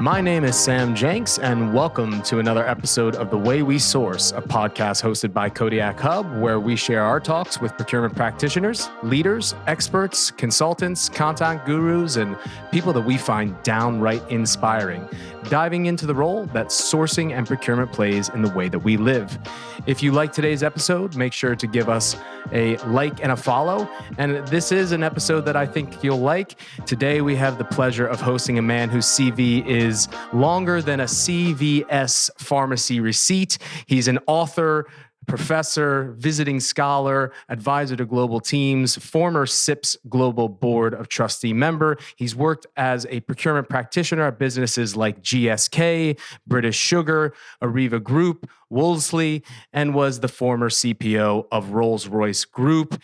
My name is Sam Jenks, and welcome to another episode of The Way We Source, a podcast hosted by Kodiak Hub, where we share our talks with procurement practitioners, leaders, experts, consultants, content gurus, and people that we find downright inspiring, diving into the role that sourcing and procurement plays in the way that we live. If you like today's episode, make sure to give us a like and a follow. And this is an episode that I think you'll like. Today, we have the pleasure of hosting a man whose CV is longer than a CVS pharmacy receipt. He's an author, professor, visiting scholar, advisor to global teams, former SIPS Global Board of Trustee member. He's worked as a procurement practitioner at businesses like GSK, British Sugar, Arriva Group, Wolseley, and was the former CPO of Rolls-Royce Group.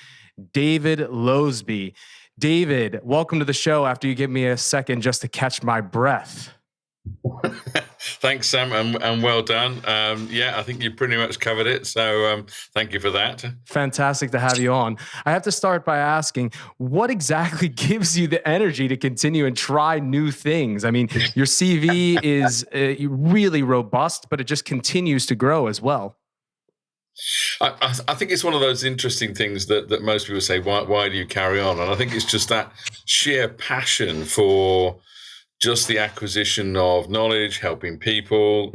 David Loseby. David, welcome to the show after you give me a second just to catch my breath. Thanks, Sam, and well done. I think you pretty much covered it, so thank you for that. Fantastic to have you on. I have to start by asking, what exactly gives you the energy to continue and try new things? I mean, your CV is really robust, but it just continues to grow as well. I think it's one of those interesting things that most people say, why do you carry on? And I think it's just that sheer passion for just the acquisition of knowledge, helping people,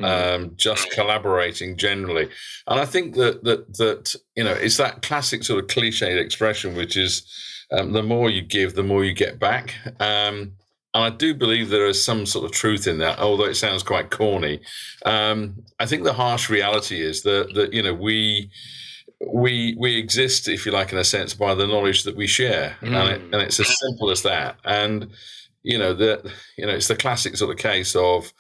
just collaborating generally. And I think that it's that classic sort of cliched expression, which is the more you give, the more you get back. And I do believe there is some sort of truth in that, although it sounds quite corny. I think the harsh reality is that we exist, if you like, in a sense, by the knowledge that we share, and it's as simple as that. And it's the classic sort of case of,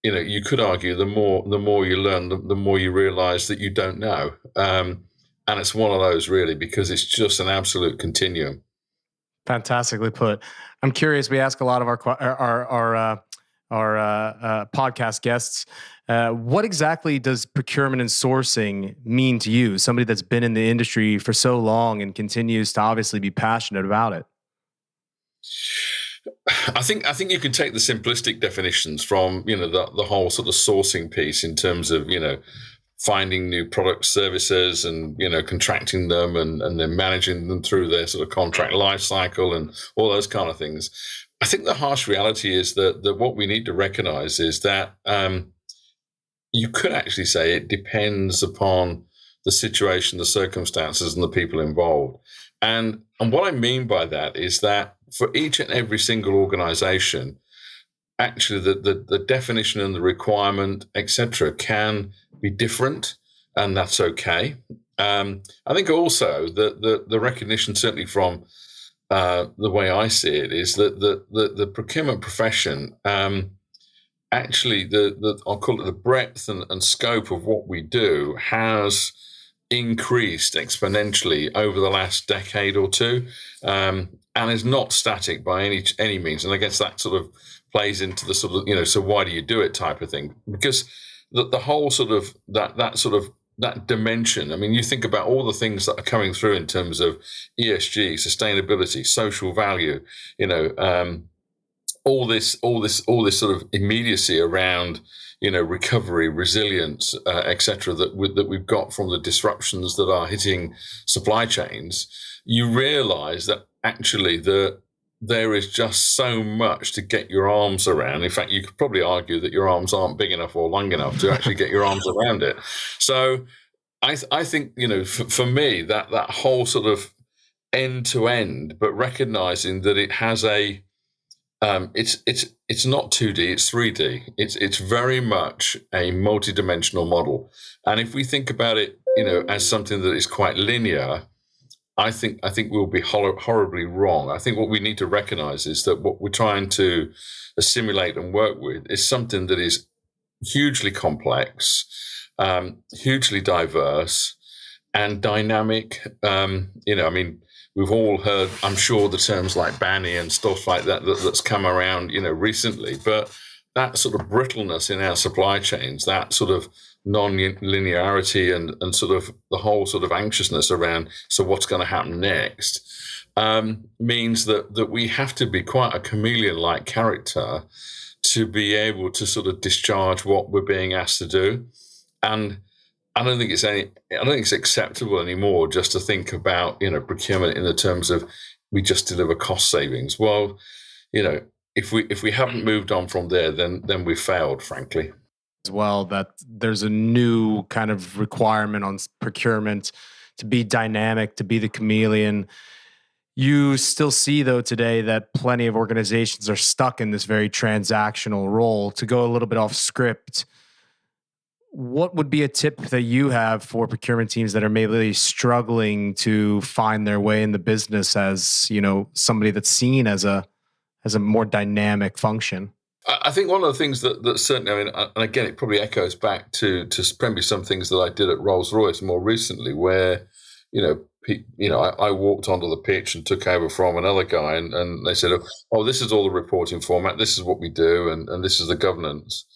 you could argue the more you learn, the more you realize that you don't know. And it's one of those really, because it's just an absolute continuum. Fantastically put. I'm curious. We ask a lot of our podcast guests, what exactly does procurement and sourcing mean to you? Somebody that's been in the industry for so long and continues to obviously be passionate about it. I think you can take the simplistic definitions from the whole sort of sourcing piece in terms of finding new products, services, and contracting them and then managing them through their sort of contract life cycle and all those kind of things. I think the harsh reality is that what we need to recognize is that you could actually say it depends upon the situation, the circumstances, and the people involved. And what I mean by that is that for each and every single organization, actually the definition and the requirement, etc., can be different, and that's okay. I think also that the recognition, certainly from the way I see it, is that the procurement profession, actually I'll call it the breadth and scope of what we do has increased exponentially over the last decade or two, and is not static by any means. And I guess that sort of plays into the sort of so why do you do it type of thing, because the whole sort of that dimension. I mean, you think about all the things that are coming through in terms of ESG, sustainability, social value, all this sort of immediacy around recovery, resilience, etc., that we've got from the disruptions that are hitting supply chains. You realize that actually there is just so much to get your arms around. In fact, you could probably argue that your arms aren't big enough or long enough to actually get your arms around it. So I think, for me, that whole sort of end to end, but recognizing that it has a it's not 2D, it's 3D. It's very much a multi-dimensional model. And if we think about it, as something that is quite linear, I think we'll be horribly wrong. I think what we need to recognize is that what we're trying to assimilate and work with is something that is hugely complex, hugely diverse, and dynamic. We've all heard, I'm sure, the terms like BANI and stuff like that's come around, recently. But that sort of brittleness in our supply chains, that sort of non-linearity and sort of the whole sort of anxiousness around, so what's going to happen next, means that we have to be quite a chameleon-like character to be able to sort of discharge what we're being asked to do. And I don't think it's acceptable anymore just to think about, procurement in the terms of we just deliver cost savings. Well, if we haven't moved on from there, then we failed, frankly. As well, that there's a new kind of requirement on procurement to be dynamic, to be the chameleon. You still see, though, today that plenty of organizations are stuck in this very transactional role. To go a little bit off script, what would be a tip that you have for procurement teams that are maybe struggling to find their way in the business as, somebody that's seen as a more dynamic function? I think one of the things that certainly, and again, it probably echoes back to probably some things that I did at Rolls-Royce more recently, where, I walked onto the pitch and took over from another guy, and they said, "Oh, this is all the reporting format. This is what we do, and this is the governance."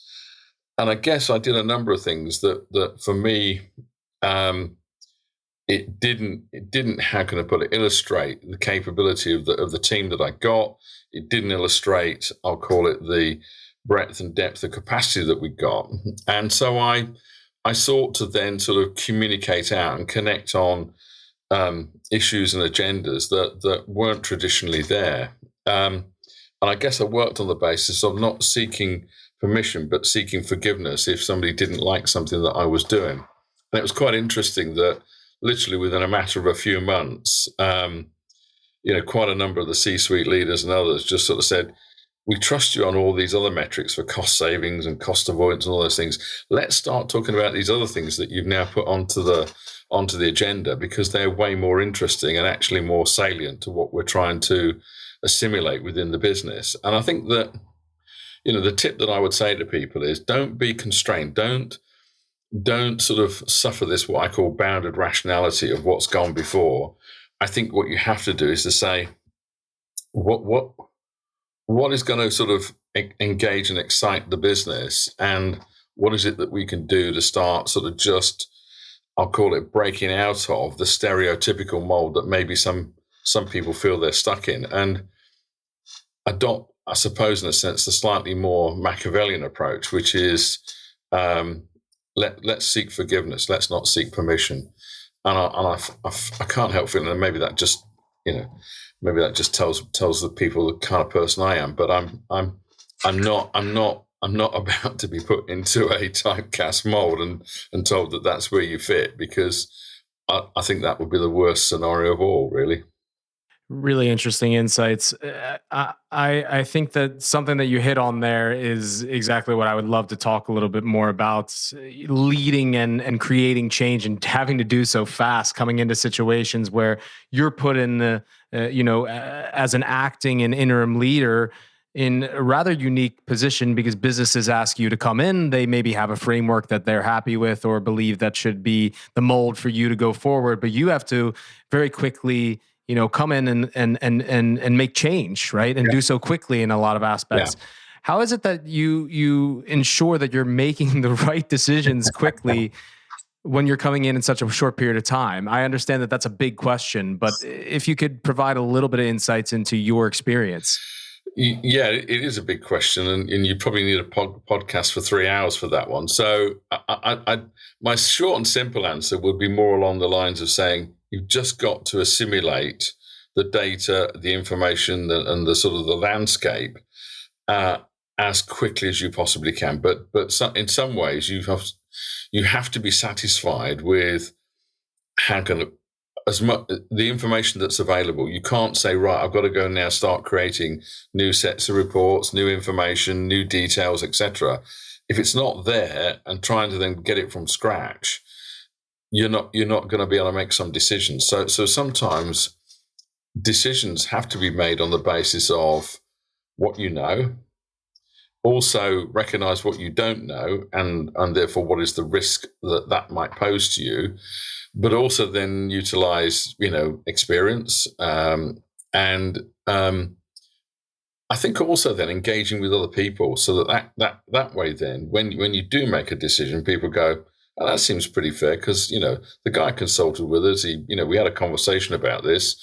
And I guess I did a number of things that for me, it didn't, how can I put it, illustrate the capability of the team that I got. It didn't illustrate, I'll call it, the breadth and depth of capacity that we got. And so I sought to then sort of communicate out and connect on issues and agendas that weren't traditionally there. And I guess I worked on the basis of not seeking permission, but seeking forgiveness if somebody didn't like something that I was doing. And it was quite interesting that literally within a matter of a few months, quite a number of the C-suite leaders and others just sort of said, "We trust you on all these other metrics for cost savings and cost avoidance and all those things. Let's start talking about these other things that you've now put onto the agenda, because they're way more interesting and actually more salient to what we're trying to assimilate within the business." And I think that, the tip that I would say to people is don't be constrained. Don't sort of suffer this, what I call bounded rationality of what's gone before. I think what you have to do is to say, what is going to sort of engage and excite the business, and what is it that we can do to start sort of just, I'll call it, breaking out of the stereotypical mold that maybe some people feel they're stuck in, and adopt, I suppose, in a sense, the slightly more Machiavellian approach, which is let's seek forgiveness. Let's not seek permission. And I can't help feeling that maybe that just tells the people the kind of person I am. But I'm not about to be put into a typecast mold and told that that's where you fit, because I think that would be the worst scenario of all, really. Really interesting insights. I think that something that you hit on there is exactly what I would love to talk a little bit more about: leading and creating change, and having to do so fast, coming into situations where you're put in the, as an acting and interim leader in a rather unique position, because businesses ask you to come in. They maybe have a framework that they're happy with or believe that should be the mold for you to go forward, but you have to very quickly come in and make change, right? And do so quickly in a lot of aspects. Yeah. How is it that you ensure that you're making the right decisions quickly when you're coming in such a short period of time? I understand that that's a big question, but if you could provide a little bit of insights into your experience. Yeah, it is a big question, and you probably need a podcast for 3 hours for that one. So my short and simple answer would be more along the lines of saying, you've just got to assimilate the data, the information, and the sort of the landscape as quickly as you possibly can. But in some ways, you have to be satisfied with as much the information that's available. You can't say, right, I've got to go now start creating new sets of reports, new information, new details, etc. If it's not there, and trying to then get it from scratch, you're not going to be able to make some decisions. So sometimes decisions have to be made on the basis of what you know, also recognize what you don't know, and therefore what is the risk that might pose to you, but also then utilize experience, and I think also then engaging with other people, so that way then when you do make a decision, people go, "Oh, that seems pretty fair, because the guy consulted with us. We had a conversation about this.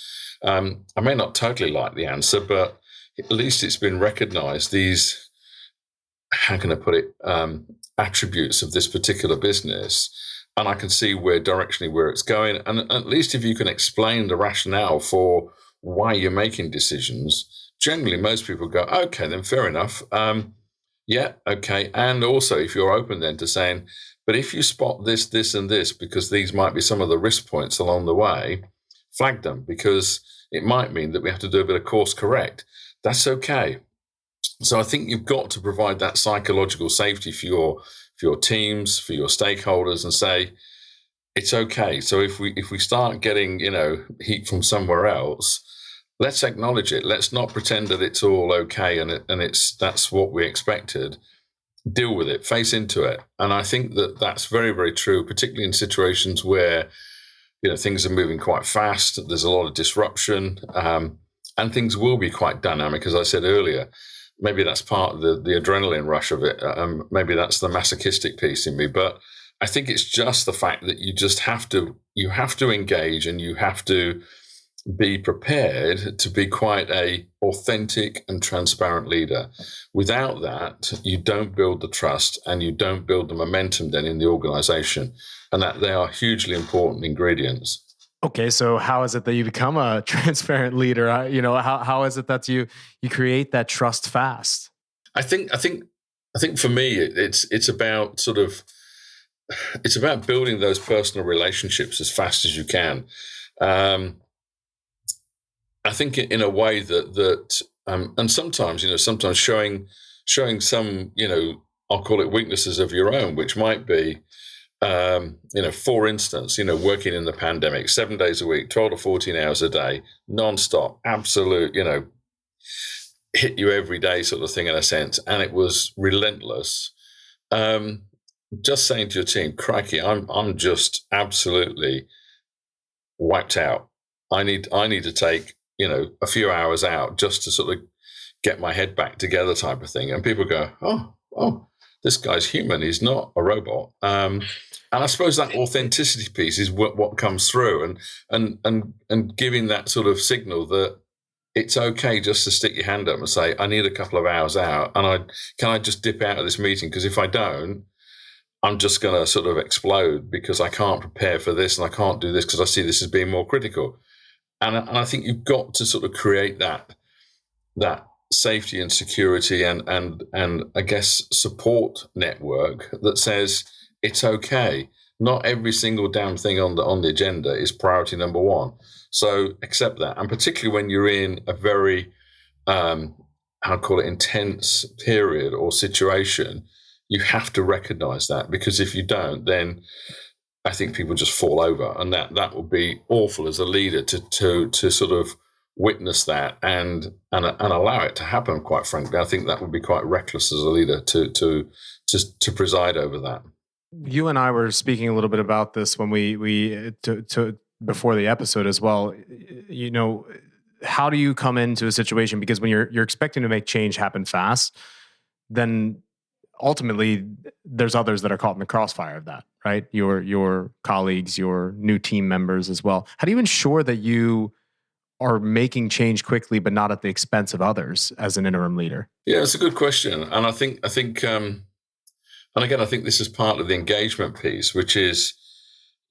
I may not totally like the answer, but at least it's been recognised. These how can I put it, attributes of this particular business, and I can see directionally where it's going. And at least if you can explain the rationale for why you're making decisions, generally most people go, okay, then fair enough. Yeah, okay. And also if you're open then to saying, but if you spot this, this, and this, because these might be some of the risk points along the way, flag them, because it might mean that we have to do a bit of course correct. That's okay. So I think you've got to provide that psychological safety for your teams, for your stakeholders, and say it's okay. So if we start getting heat from somewhere else, let's acknowledge it. Let's not pretend that it's all okay and that's what we expected. Deal with it, face into it. And I think that that's very, very true, particularly in situations where things are moving quite fast. There's a lot of disruption, and things will be quite dynamic, as I said earlier. Maybe that's part of the adrenaline rush of it. Maybe that's the masochistic piece in me. But I think it's just the fact that you have to engage, and you have to be prepared to be quite a authentic and transparent leader. Without that, you don't build the trust and you don't build the momentum then in the organization, and that they are hugely important ingredients. Okay, so how is it that you become a transparent leader? How is it that you create that trust fast? I think for me, it's about it's about building those personal relationships as fast as you can. I think in a way that and sometimes showing some I'll call it weaknesses of your own, which might be for instance, working in the pandemic 7 days a week, 12 to 14 hours a day, non-stop, absolute, hit you every day sort of thing in a sense, and it was relentless. Just saying to your team, crikey, I'm just absolutely wiped out. I need to take a few hours out just to sort of get my head back together, type of thing. And people go, oh, this guy's human. He's not a robot. And I suppose that authenticity piece is what comes through, and giving that sort of signal that it's okay just to stick your hand up and say, I need a couple of hours out, and can I just dip out of this meeting? Because if I don't, I'm just going to sort of explode, because I can't prepare for this and I can't do this because I see this as being more critical. And I think you've got to sort of create that safety and security and I guess support network that says it's okay. Not every single damn thing on the agenda is priority number one. So accept that, and particularly when you're in a very I'll call it intense period or situation, you have to recognize that, because if you don't, then I think people just fall over, and that would be awful as a leader to sort of witness that and allow it to happen. Quite frankly, I think that would be quite reckless as a leader to preside over that. You and I were speaking a little bit about this when we before the episode as well. How do you come into a situation, because when you're expecting to make change happen fast, then ultimately there's others that are caught in the crossfire of that, right? Your colleagues, your new team members as well. How do you ensure that you are making change quickly, but not at the expense of others as an interim leader? Yeah, it's a good question. And I think, and again, I think this is part of the engagement piece, which is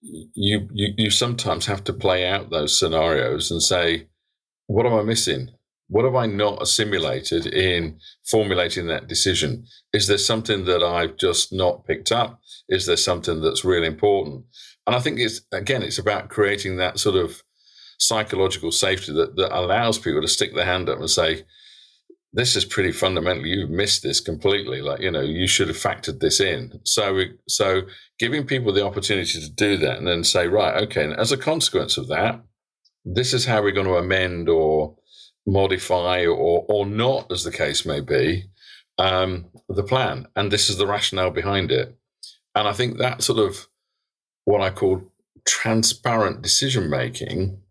you sometimes have to play out those scenarios and say, what am I missing? What have I not assimilated in formulating that decision? Is there something that I've just not picked up? Is there something that's really important? And I think it's about creating that sort of psychological safety that allows people to stick their hand up and say, this is pretty fundamental. You've missed this completely. You should have factored this in. So giving people the opportunity to do that, and then say, right, okay, and as a consequence of that, this is how we're going to amend or modify or not, as the case may be, the plan. And this is the rationale behind it. And I think that sort of what I call transparent decision making,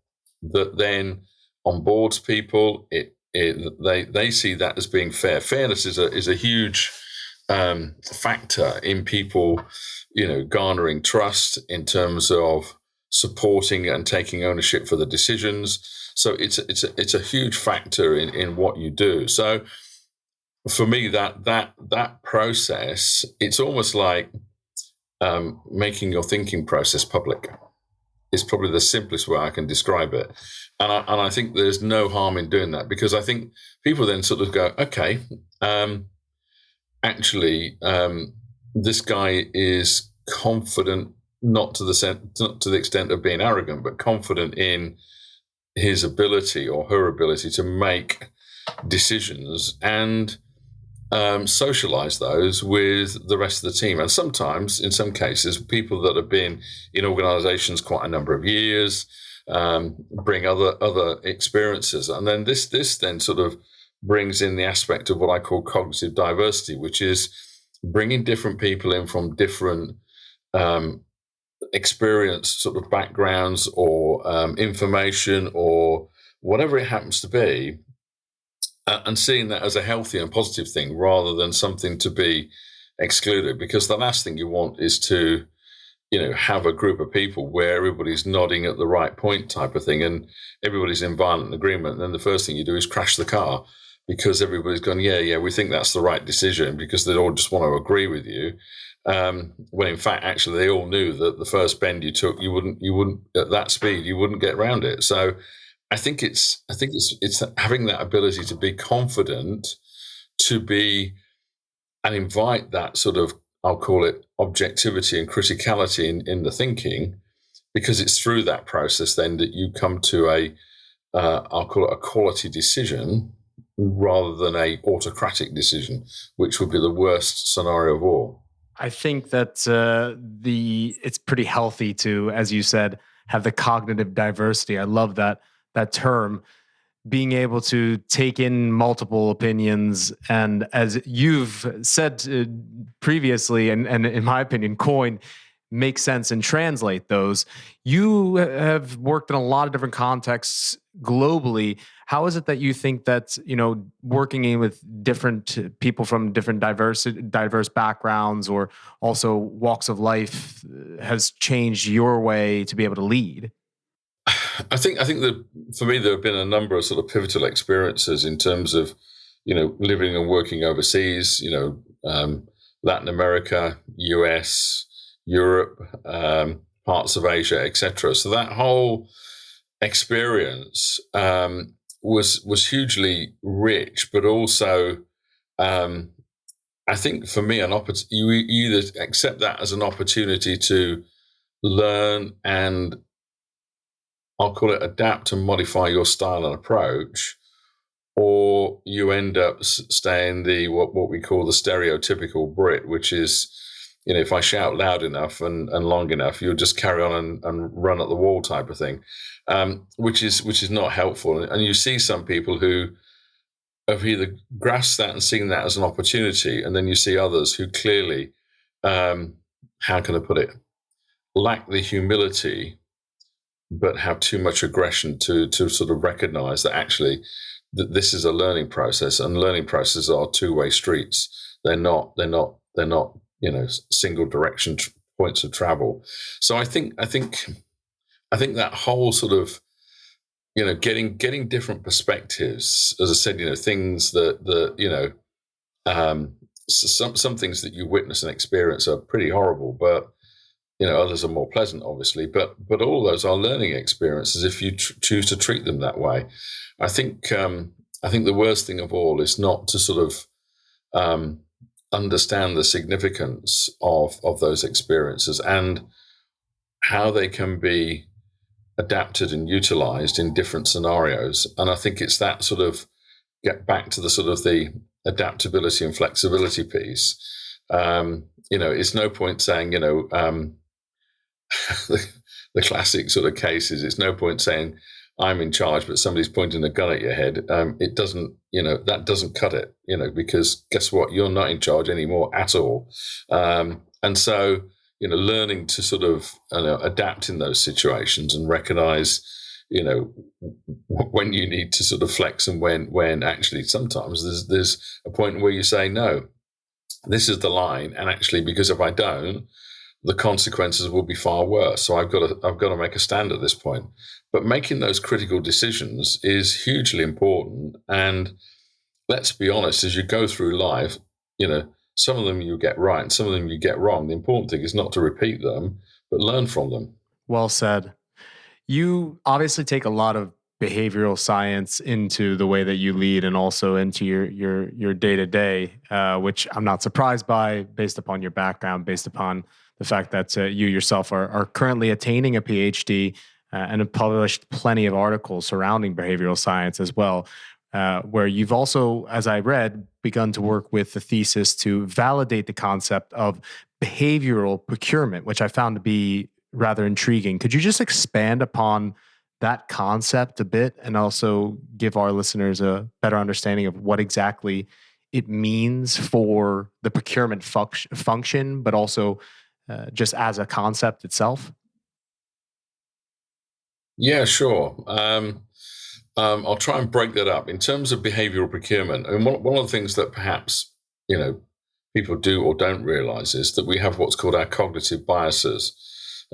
that then onboards people. They see that as being fair. Fairness is a huge factor in people, garnering trust in terms of supporting and taking ownership for the decisions. So it's a huge factor in what you do. So for me, that process, it's almost like making your thinking process public. Is probably the simplest way I can describe it. And I think there's no harm in doing that, because I think people then sort of go, okay, this guy is confident, not to the extent of being arrogant, but confident in his ability or her ability to make decisions and socialize those with the rest of the team. And sometimes, in some cases, people that have been in organizations quite a number of years bring other experiences. And then this then sort of brings in the aspect of what I call cognitive diversity, which is bringing different people in from different experience sort of backgrounds or information or whatever it happens to be, and seeing that as a healthy and positive thing rather than something to be excluded. Because the last thing you want is to, have a group of people where everybody's nodding at the right point type of thing and everybody's in violent agreement. And then the first thing you do is crash the car because everybody's gone, yeah, we think that's the right decision, because they all just want to agree with you. When in fact, actually, they all knew that the first bend you took, you wouldn't at that speed, you wouldn't get around it. So I think it's having that ability to be confident, to be and invite that sort of, I'll call it objectivity and criticality in the thinking, because it's through that process then that you come to I'll call it a quality decision rather than a autocratic decision, which would be the worst scenario of all. I think that it's pretty healthy to, as you said, have the cognitive diversity. I love that term, being able to take in multiple opinions, and as you've said previously, and in my opinion, coined, make sense and translate those. You have worked in a lot of different contexts globally. How is it that you think that, working in with different people from different diverse backgrounds or also walks of life has changed your way to be able to lead? I think that for me, there have been a number of sort of pivotal experiences in terms of, living and working overseas, Latin America, US, Europe, parts of Asia, etc. So that whole experience was hugely rich, but also, I think for me, you either accept that as an opportunity to learn and, I'll call it, adapt and modify your style and approach, or you end up staying what we call the stereotypical Brit, which is, if I shout loud enough and long enough, you'll just carry on and run at the wall type of thing, which is not helpful. And you see some people who have either grasped that and seen that as an opportunity, and then you see others who clearly, how can I put it, lack the humility, but have too much aggression to sort of recognize that actually that this is a learning process, and learning processes are two-way streets. They're not single direction points of travel. So I think that whole sort of, getting different perspectives, as I said, things that some things that you witness and experience are pretty horrible, but others are more pleasant, obviously, but all those are learning experiences if you choose to treat them that way. I think the worst thing of all is not to sort of understand the significance of those experiences and how they can be adapted and utilized in different scenarios. And I think it's that sort of get back to the sort of the adaptability and flexibility piece. It's no point saying, the classic sort of cases, it's no point saying I'm in charge, but somebody's pointing a gun at your head. It doesn't, that doesn't cut it, because guess what? You're not in charge anymore at all. And so, learning to sort of adapt in those situations and recognize, when you need to sort of flex and when actually sometimes there's a point where you say, no, this is the line. And actually, because if I don't, the consequences will be far worse. So I've got to make a stand at this point. But making those critical decisions is hugely important. And let's be honest, as you go through life, some of them you get right and some of them you get wrong. The important thing is not to repeat them, but learn from them. Well said. You obviously take a lot of behavioral science into the way that you lead and also into your day to day, which I'm not surprised by, based upon your background, based upon the fact that you yourself are currently attaining a PhD and have published plenty of articles surrounding behavioral science as well. Where you've also, as I read, begun to work with the thesis to validate the concept of behavioral procurement, which I found to be rather intriguing. Could you just expand upon that concept a bit and also give our listeners a better understanding of what exactly it means for the procurement function, but also just as a concept itself? Yeah, sure. I'll try and break that up in terms of behavioral procurement. And one of the things that perhaps people do or don't realize is that we have what's called our cognitive biases.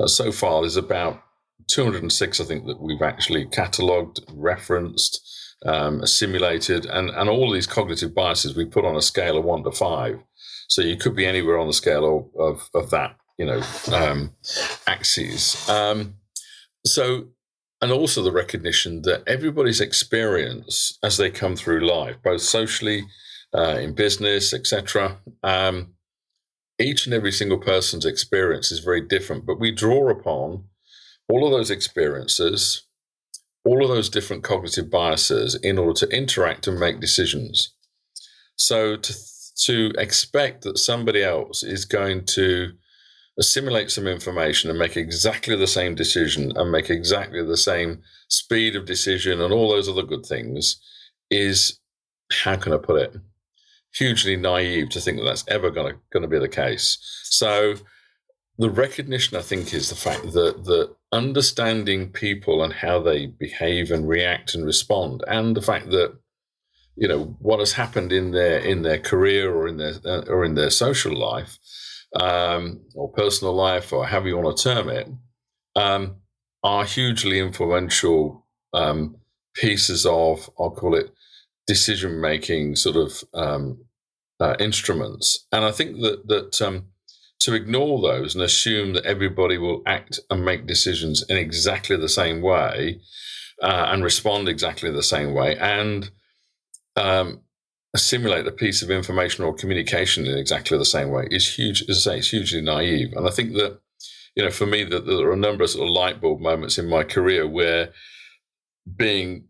So far, there's about 206, I think, that we've actually catalogued, referenced, assimilated, and all of these cognitive biases we put on a scale of 1 to 5. So you could be anywhere on the scale of that, axes. And also the recognition that everybody's experience as they come through life, both socially, in business, etc., each and every single person's experience is very different, but we draw upon all of those experiences, all of those different cognitive biases in order to interact and make decisions. So to expect that somebody else is going to assimilate some information and make exactly the same decision and make exactly the same speed of decision and all those other good things is, how can I put it, hugely naive to think that that's ever going to be the case. So the recognition, I think, is the fact that understanding people and how they behave and react and respond, and the fact that what has happened in their career or in their social life, or personal life, or however you want to term it, are hugely influential pieces of, I'll call it, decision-making sort of instruments. And I think that to ignore those and assume that everybody will act and make decisions in exactly the same way and respond exactly the same way and assimilate a piece of information or communication in exactly the same way is huge. As I say, it's hugely naive. And I think that, for me, that there are a number of sort of light bulb moments in my career where being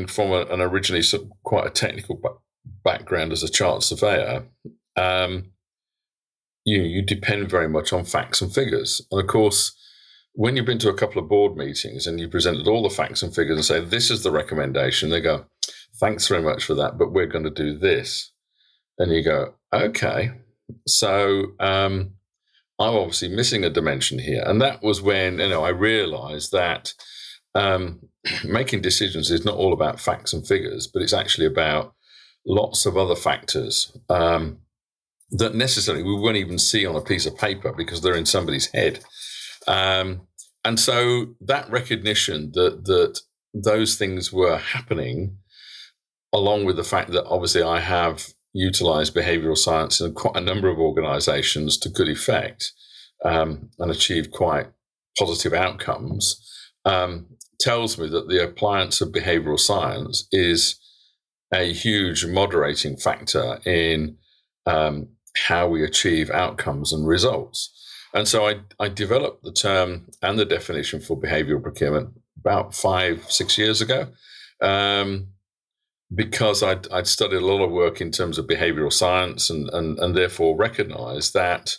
from an originally sort of quite a technical background as a chart surveyor, you depend very much on facts and figures. And of course, when you've been to a couple of board meetings and you presented all the facts and figures and say, this is the recommendation, they go, thanks very much for that, but we're going to do this. And you go, okay, so I'm obviously missing a dimension here. And that was when I realized that making decisions is not all about facts and figures, but it's actually about lots of other factors that necessarily we won't even see on a piece of paper because they're in somebody's head. And so that recognition that those things were happening, along with the fact that obviously I have utilized behavioral science in quite a number of organizations to good effect and achieved quite positive outcomes, tells me that the appliance of behavioral science is a huge moderating factor in how we achieve outcomes and results. And so I developed the term and the definition for behavioral procurement about 5-6 years ago, because I'd studied a lot of work in terms of behavioral science and therefore recognized that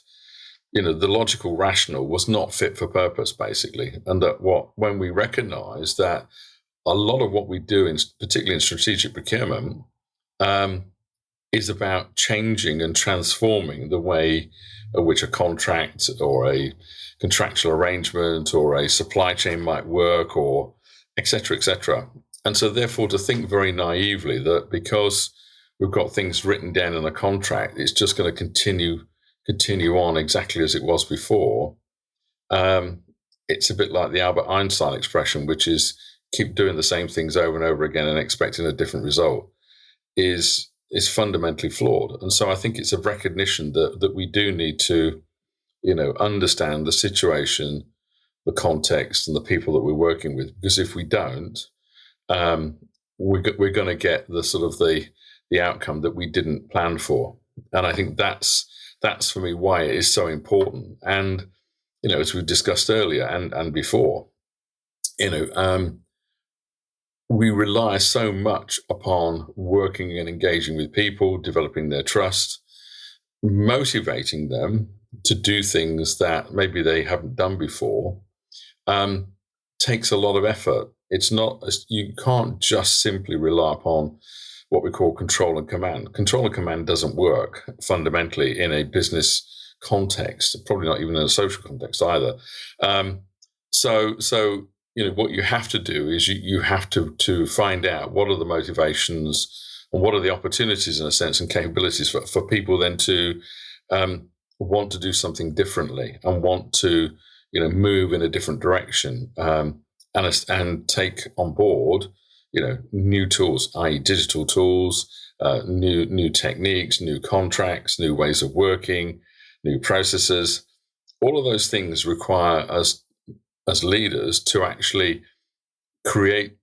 the logical rational was not fit for purpose, basically, and that when we recognize that a lot of what we do, particularly in strategic procurement, is about changing and transforming the way in which a contract or a contractual arrangement or a supply chain might work, or et cetera, et cetera. And so therefore to think very naively that because we've got things written down in a contract, it's just going to continue on exactly as it was before. It's a bit like the Albert Einstein expression, which is keep doing the same things over and over again and expecting a different result, is is fundamentally flawed. And so I think it's a recognition that we do need to, understand the situation, the context, and the people that we're working with. Because if we don't, we're going to get the sort of the outcome that we didn't plan for. And I think that's for me why it is so important. And as we discussed earlier and before, we rely so much upon working and engaging with people, developing their trust, motivating them to do things that maybe they haven't done before, takes a lot of effort. It's not, you can't just simply rely upon what we call control and command. Control and command doesn't work fundamentally in a business context, probably not even in a social context either. So what you have to do is you have to find out what are the motivations and what are the opportunities, in a sense, and capabilities for people then to want to do something differently and want to move in a different direction, and take on board new tools, i.e. digital tools, new techniques, new contracts, new ways of working, new processes. All of those things require us as leaders to actually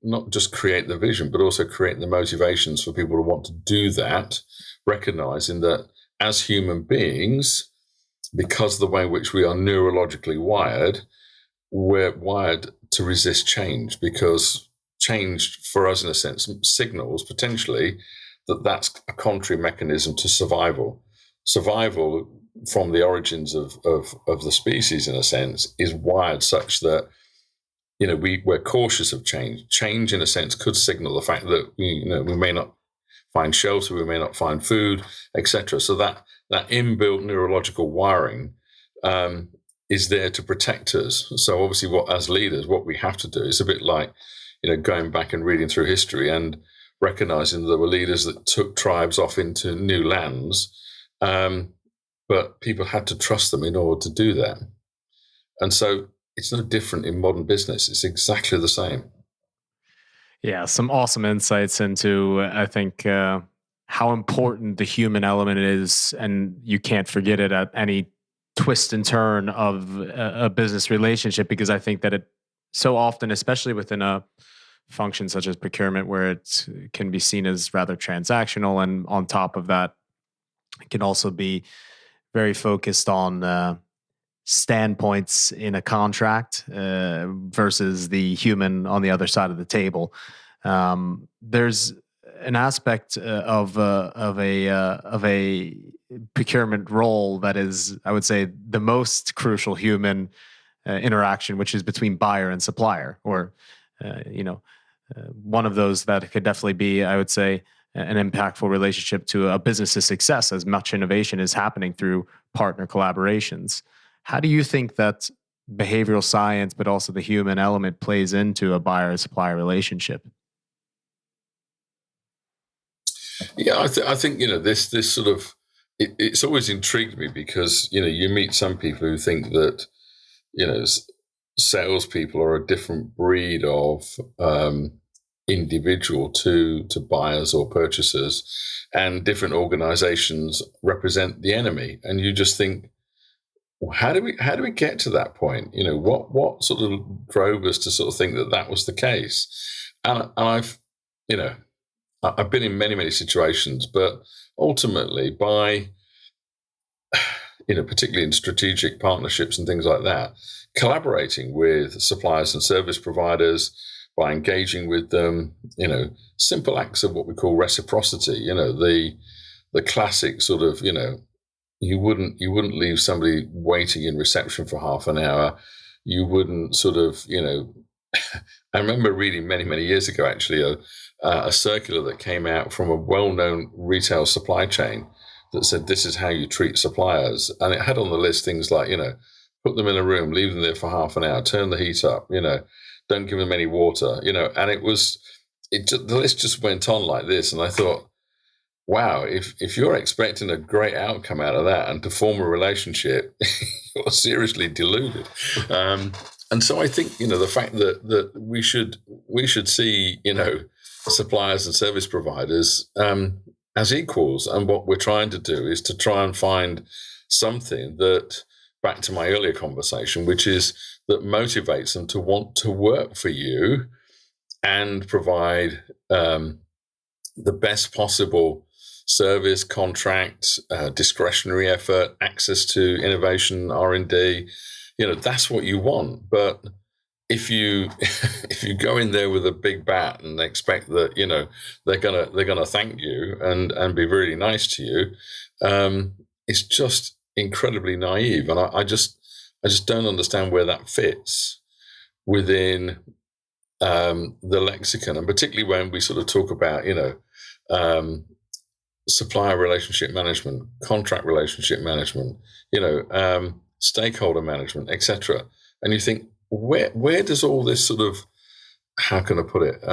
not just create the vision, but also create the motivations for people to want to do that, recognizing that as human beings, because of the way in which we are neurologically wired, we're wired to resist change, because change for us, in a sense, signals potentially that's a contrary mechanism to survival. Survival, from the origins of the species, in a sense, is wired such that we're cautious of change. Change, in a sense, could signal the fact that we may not find shelter, we may not find food, etc. So that inbuilt neurological wiring is there to protect us. So obviously, as leaders, what we have to do is a bit like going back and reading through history and recognizing that there were leaders that took tribes off into new lands. But people had to trust them in order to do that. And so it's no different in modern business. It's exactly the same. Yeah, some awesome insights into, I think, how important the human element is, and you can't forget it at any twist and turn of a business relationship, because I think that it so often, especially within a function such as procurement, where it can be seen as rather transactional, and on top of that, it can also be very focused on standpoints in a contract versus the human on the other side of the table. There's an aspect of a procurement role that is, I would say, the most crucial human interaction, which is between buyer and supplier, or one of those that could definitely be, I would say, an impactful relationship to a business's success, as much innovation is happening through partner collaborations. How do you think that behavioral science, but also the human element, plays into a buyer-supplier relationship? Yeah, I think this sort of it's always intrigued me, because you meet some people who think that salespeople are a different breed of individual to buyers or purchasers, and different organizations represent the enemy. And you just think, well, how do we get to that point? What sort of drove us to sort of think that was the case? And I've been in many situations, but ultimately, by particularly in strategic partnerships and things like that, collaborating with suppliers and service providers, by engaging with them, simple acts of what we call reciprocity. The classic sort of, you wouldn't leave somebody waiting in reception for half an hour. You wouldn't sort of, I remember reading many years ago, actually, a circular that came out from a well-known retail supply chain that said, this is how you treat suppliers. And it had on the list things like, put them in a room, leave them there for half an hour, turn the heat up, don't give them any water, and the list just went on like this. And I thought, wow, if you're expecting a great outcome out of that and to form a relationship, you're seriously deluded. And so I think, the fact that we should see, suppliers and service providers as equals. And what we're trying to do is to try and find something that, back to my earlier conversation, which is that motivates them to want to work for you and provide the best possible service, contract, discretionary effort, access to innovation, R&D. That's what you want. But if you go in there with a big bat and expect that they're gonna thank you and be really nice to you, it's just incredibly naive. And I just don't understand where that fits within the lexicon, and particularly when we sort of talk about supplier relationship management, contract relationship management, stakeholder management, etc. And you think, where does all this sort of, how can I put it?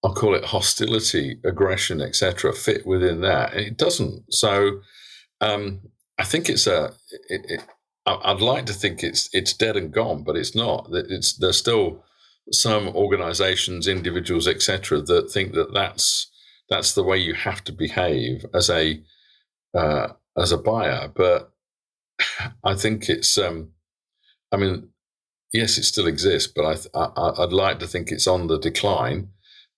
I'll call it hostility, aggression, etc. fit within that? And it doesn't. So I think I'd like to think it's dead and gone, but it's not. There's still some organizations, individuals, etc., that think that that's the way you have to behave as a buyer. But I think it's yes, it still exists, but I'd like to think it's on the decline.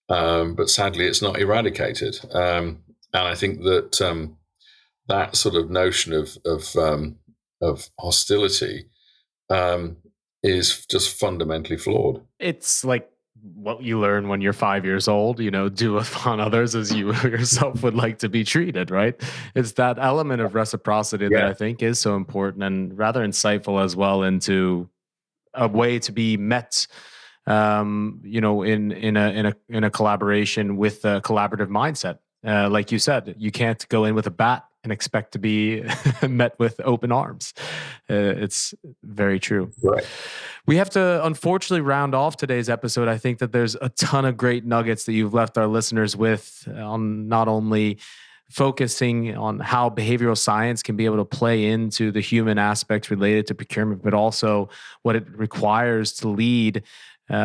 But sadly, it's not eradicated. And I think that that sort of notion of hostility is just fundamentally flawed. It's like what you learn when you're 5 years old, do upon others as you yourself would like to be treated, right? It's that element of reciprocity that I think is so important and rather insightful as well into a way to be met, in a collaboration with a collaborative mindset. Like you said, you can't go in with a bat and expect to be met with open arms. It's very true. Right. We have to unfortunately round off today's episode. I think that there's a ton of great nuggets that you've left our listeners with on not only focusing on how behavioral science can be able to play into the human aspects related to procurement, but also what it requires to lead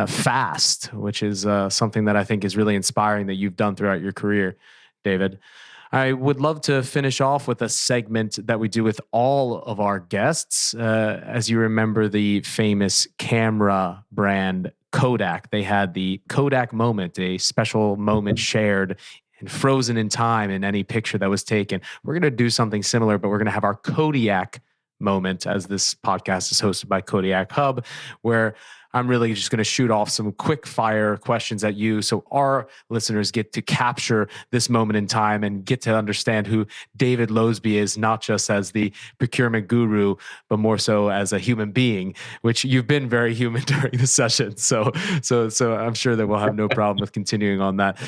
fast, which is something that I think is really inspiring that you've done throughout your career, David. I would love to finish off with a segment that we do with all of our guests. As you remember the famous camera brand Kodak, they had the Kodak moment, a special moment shared and frozen in time in any picture that was taken. We're going to do something similar, but we're going to have our Kodiak moment, as this podcast is hosted by Kodiak Hub, where I'm really just going to shoot off some quick fire questions at you so our listeners get to capture this moment in time and get to understand who David Loseby is, not just as the procurement guru, but more so as a human being, which you've been very human during the session. So I'm sure that we'll have no problem with continuing on that.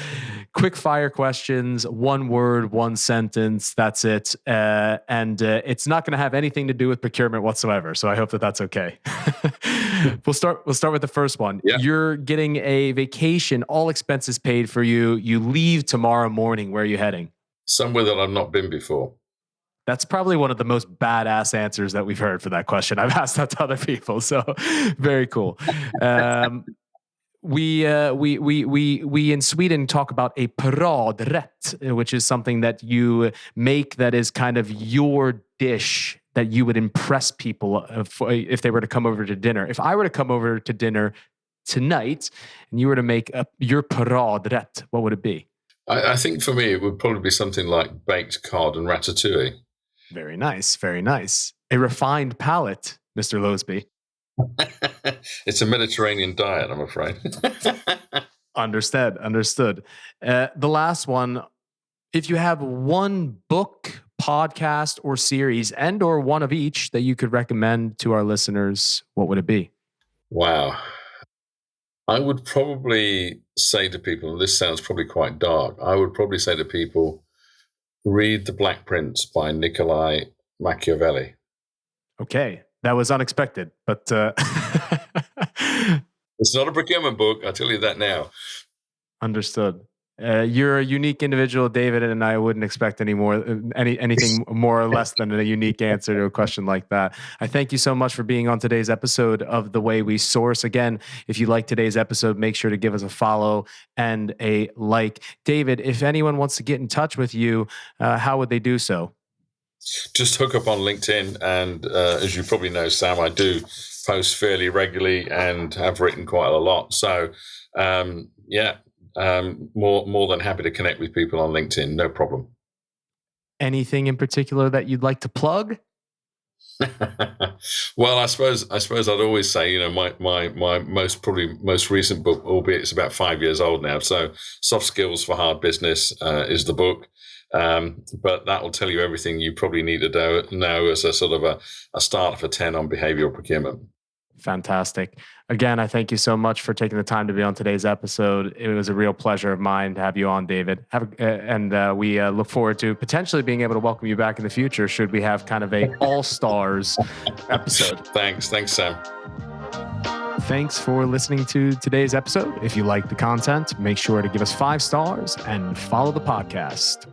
Quick fire questions, one word, one sentence, that's it. And it's not going to have anything to do with procurement whatsoever. So I hope that that's okay. We'll start with the first one. Yeah. You're getting a vacation, all expenses paid for you. You leave tomorrow morning. Where are you heading? Somewhere that I've not been before. That's probably one of the most badass answers that we've heard for that question. I've asked that to other people, so very cool. We in Sweden talk about a paradrätt, which is something that you make that is kind of your dish that you would impress people if they were to come over to dinner. If I were to come over to dinner tonight and you were to make your paradrätt, what would it be? I think for me, it would probably be something like baked cod and ratatouille. Very nice, very nice. A refined palate, Mr. Loseby. It's a Mediterranean diet, I'm afraid. Understood. The last one, if you have one book, podcast, or series, and or one of each that you could recommend to our listeners, what would it be? Wow. I would probably say to people, and this sounds probably quite dark, I would probably say to people, read The Black Prince by Niccolo Machiavelli. Okay. That was unexpected, but it's not a procurement book. I'll tell you that now. Understood. You're a unique individual, David, and I wouldn't expect anything more or less than a unique answer to a question like that. I thank you so much for being on today's episode of The Way We Source. Again, if you like today's episode, make sure to give us a follow and a like. David, if anyone wants to get in touch with you, how would they do so? Just hook up on LinkedIn, and as you probably know, Sam, I do post fairly regularly and have written quite a lot. So, more than happy to connect with people on LinkedIn. No problem. Anything in particular that you'd like to plug? Well, I suppose I'd always say, my most recent book, albeit it's about 5 years old now. So, Soft Skills for Hard Business is the book. But that will tell you everything you probably need to know as a sort of a start for 10 on behavioral procurement. Fantastic. Again, I thank you so much for taking the time to be on today's episode. It was a real pleasure of mine to have you on, David. We look forward to potentially being able to welcome you back in the future should we have kind of a all-stars episode. Thanks, Sam. Thanks for listening to today's episode. If you like the content, make sure to give us 5 stars and follow the podcast.